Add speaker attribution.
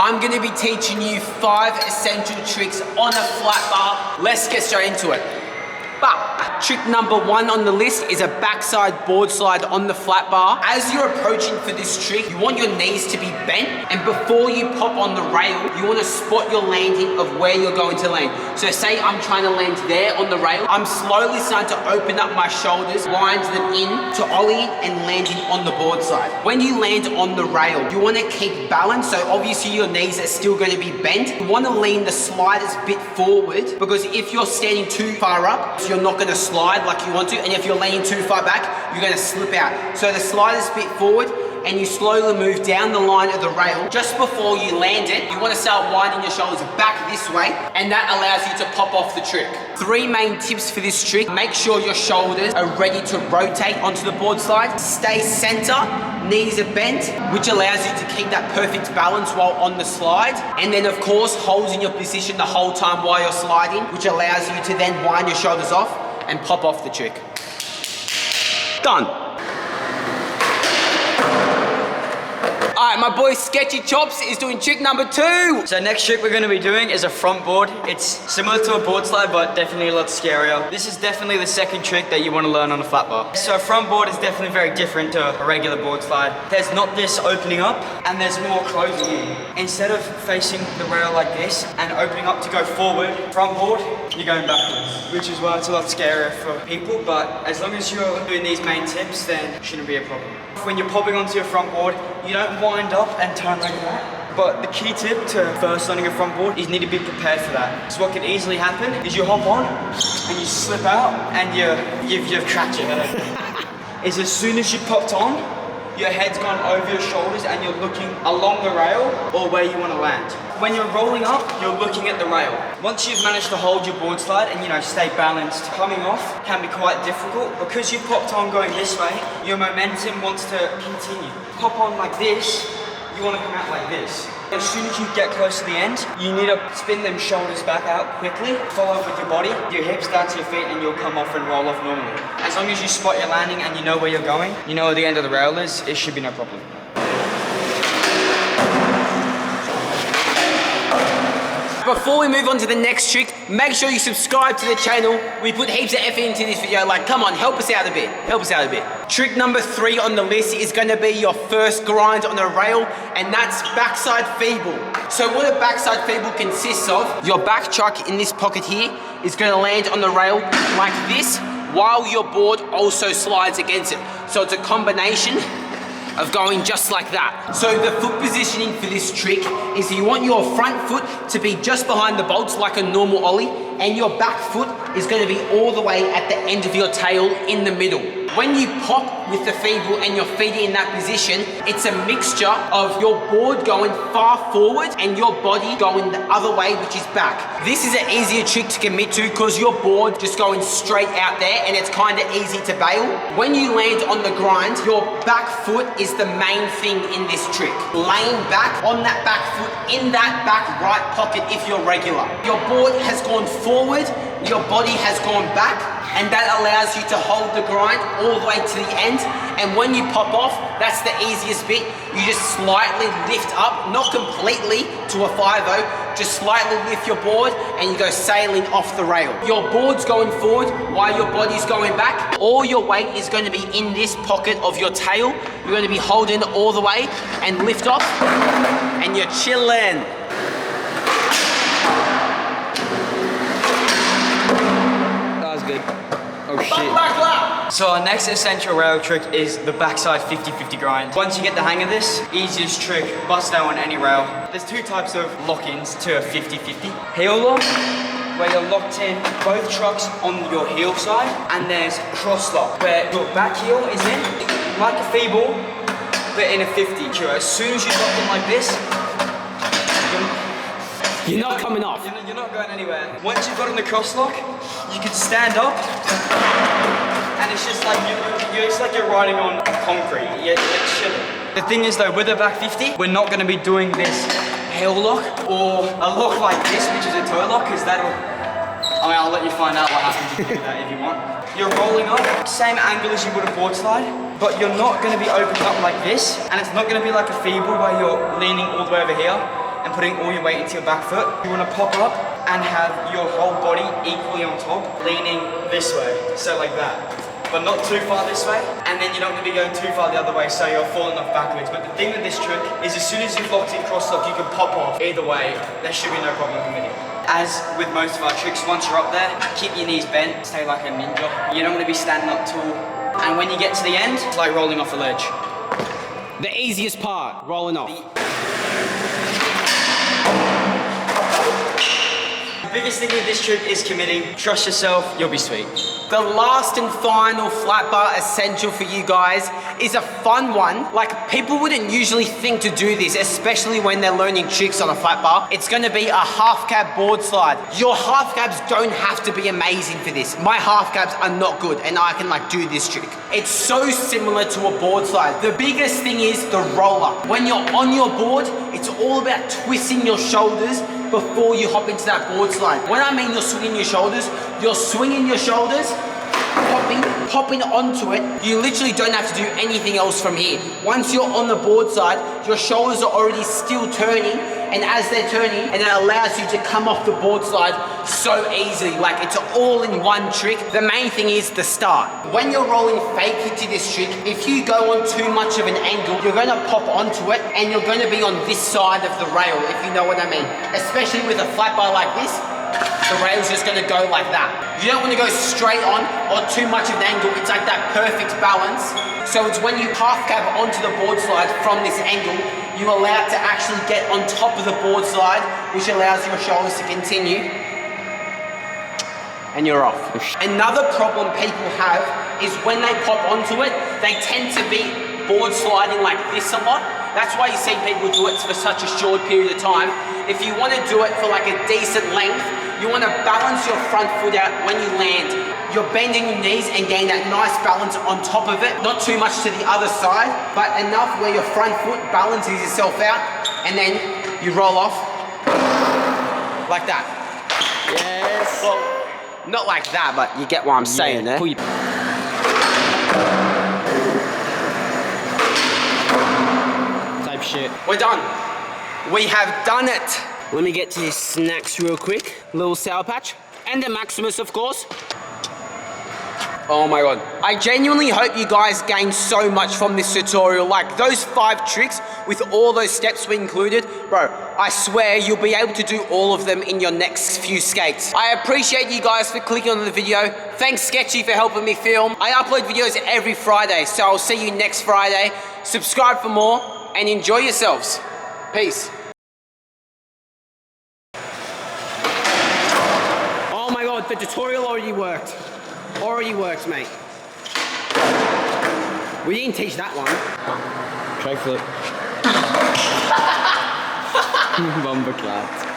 Speaker 1: I'm gonna be teaching you 5 essential tricks on a flat bar. Let's get straight into it. But trick number 1 on the list is a backside board slide on the flat bar. As you're approaching for this trick, you want your knees to be bent, and before you pop on the rail, you want to spot your landing of where you're going to land. So say I'm trying to land there on the rail, I'm slowly starting to open up my shoulders, wind them in to ollie and landing on the board slide. When you land on the rail, you want to keep balance, so obviously your knees are still going to be bent. You want to lean the slightest bit forward, because if you're standing too far up, you're not going to slide like you want to, and if you're leaning too far back, you're going to slip out. So the slightest bit forward, and you slowly move down the line of the rail. Just before you land it, you want to start winding your shoulders back this way, and that allows you to pop off the trick. 3 main tips for this trick: make sure your shoulders are ready to rotate onto the board slide, stay center, knees are bent, which allows you to keep that perfect balance while on the slide, and then of course hold in your position the whole time while you're sliding, which allows you to then wind your shoulders off and pop off the trick. Done. Alright, my boy Sketchy Chops is doing trick number 2.
Speaker 2: So next trick we're going to be doing is a front board. It's similar to a board slide, but definitely a lot scarier. This is definitely the second trick that you want to learn on a flat bar. So a front board is definitely very different to a regular board slide. There's not this opening up, and there's more closing in. Instead of facing the rail like this and opening up to go forward, front board, you're going backwards, which is why it's a lot scarier for people. But as long as you're doing these main tips, then it shouldn't be a problem. When you're popping onto your front board, you don't wind up and turn like that. But the key tip to first learning a front board is you need to be prepared for that. So what can easily happen is you hop on and you slip out and you've cracked your head. Is as soon as you popped on, your head's gone over your shoulders and you're looking along the rail or where you want to land. When you're rolling up, you're looking at the rail. Once you've managed to hold your board slide and stay balanced, coming off can be quite difficult. Because you popped on going this way, your momentum wants to continue. Pop on like this, you want to come out like this. As soon as you get close to the end, you need to spin them shoulders back out quickly, follow up with your body, your hips down to your feet, and you'll come off and roll off normally. As long as you spot your landing and you know where you're going, you know where the end of the rail is, it should be no problem.
Speaker 1: Before we move on to the next trick, make sure you subscribe to the channel. We put heaps of effort into this video, like come on, help us out a bit, help us out a bit. Trick number 3 on the list is gonna be your first grind on a rail, and that's backside feeble. So what a backside feeble consists of, your back chuck in this pocket here is gonna land on the rail like this, while your board also slides against it. So it's a combination of going just like that. So the foot positioning for this trick is you want your front foot to be just behind the bolts like a normal ollie, and your back foot is going to be all the way at the end of your tail in the middle. When you pop with the feeble and your feet in that position, it's a mixture of your board going far forward and your body going the other way, which is back. This is an easier trick to commit to because your board just going straight out there and it's kind of easy to bail. When you land on the grind, your back foot is the main thing in this trick. Laying back on that back foot in that back right pocket if you're regular. Your board has gone forward, your body has gone back, and that allows you to hold the grind all the way to the end. And when you pop off, that's the easiest bit. You just slightly lift up, not completely to a 5-0, just slightly lift your board and you go sailing off the rail. Your board's going forward while your body's going back. All your weight is going to be in this pocket of your tail. You're going to be holding it all the way and lift off and you're chilling.
Speaker 2: Oh shit. So our next essential rail trick is the backside 50-50 grind. Once you get the hang of this, easiest trick, bust down on any rail. There's 2 types of lock-ins to a 50-50. Heel lock, where you're locked in both trucks on your heel side, and there's cross lock, where your back heel is in, like a feeble, but in a 50. So as soon as you lock in like this,
Speaker 1: you're not coming off.
Speaker 2: You're not going anywhere. Once you've got on the cross lock, you can stand up, and it's just like you're riding on concrete. You're chilling. The thing is though, with a back 50, we're not going to be doing this heel lock or a lock like this, which is a toe lock, because I'll let you find out what happens if you do that if you want. You're rolling up, same angle as you would a board slide, but you're not going to be opening up like this, and it's not going to be like a feeble where you're leaning all the way over here. and putting all your weight into your back foot. You want to pop up and have your whole body equally on top, leaning this way, so like that. But not too far this way, and then you're not going to be going too far the other way, so you're falling off backwards. But the thing with this trick is as soon as you've locked in cross-lock, you can pop off either way. There should be no problem committing. As with most of our tricks, once you're up there, keep your knees bent, stay like a ninja. You don't want to be standing up tall. And when you get to the end, it's like rolling off a ledge.
Speaker 1: The easiest part, rolling off.
Speaker 2: The biggest thing with this trick is committing. Trust yourself, you'll be sweet.
Speaker 1: The last and final flat bar essential for you guys is a fun one. Like, people wouldn't usually think to do this, especially when they're learning tricks on a flat bar. It's gonna be a half cab board slide. Your half cabs don't have to be amazing for this. My half cabs are not good and I can like do this trick. It's so similar to a board slide. The biggest thing is the roller. When you're on your board, it's all about twisting your shoulders before you hop into that board slide. When I mean you're swinging your shoulders popping onto it. You literally don't have to do anything else from here. Once you're on the board side, your shoulders are already still turning, and as they're turning, and it allows you to come off the board slide so easily. Like, it's all in one trick. The main thing is the start. When you're rolling fake into this trick, if you go on too much of an angle, you're gonna pop onto it, and you're gonna be on this side of the rail, if you know what I mean. Especially with a flat bar like this, the rail's just gonna go like that. You don't wanna go straight on or too much of an angle. It's like that perfect balance. So it's when you half cab onto the board slide from this angle, you allow it to actually get on top of the board slide, which allows your shoulders to continue. And you're off. Another problem people have is when they pop onto it, they tend to be board sliding like this a lot. That's why you see people do it for such a short period of time. If you want to do it for like a decent length, you want to balance your front foot out when you land. You're bending your knees and getting that nice balance on top of it. Not too much to the other side, but enough where your front foot balances itself out, and then you roll off like that.
Speaker 2: Yes.
Speaker 1: Well, not like that, but you get what I'm saying there.
Speaker 2: Type shit.
Speaker 1: We're done. We have done it. Let me get to his snacks real quick. Little Sour Patch. And the Maximus, of course. Oh my God. I genuinely hope you guys gained so much from this tutorial. Like, those 5 tricks with all those steps we included, bro, I swear you'll be able to do all of them in your next few skates. I appreciate you guys for clicking on the video. Thanks Sketchy for helping me film. I upload videos every Friday, so I'll see you next Friday. Subscribe for more and enjoy yourselves. Peace. Oh my God, the tutorial already worked. Already worked, mate. We didn't teach that one.
Speaker 2: Try flip. Bomber clap.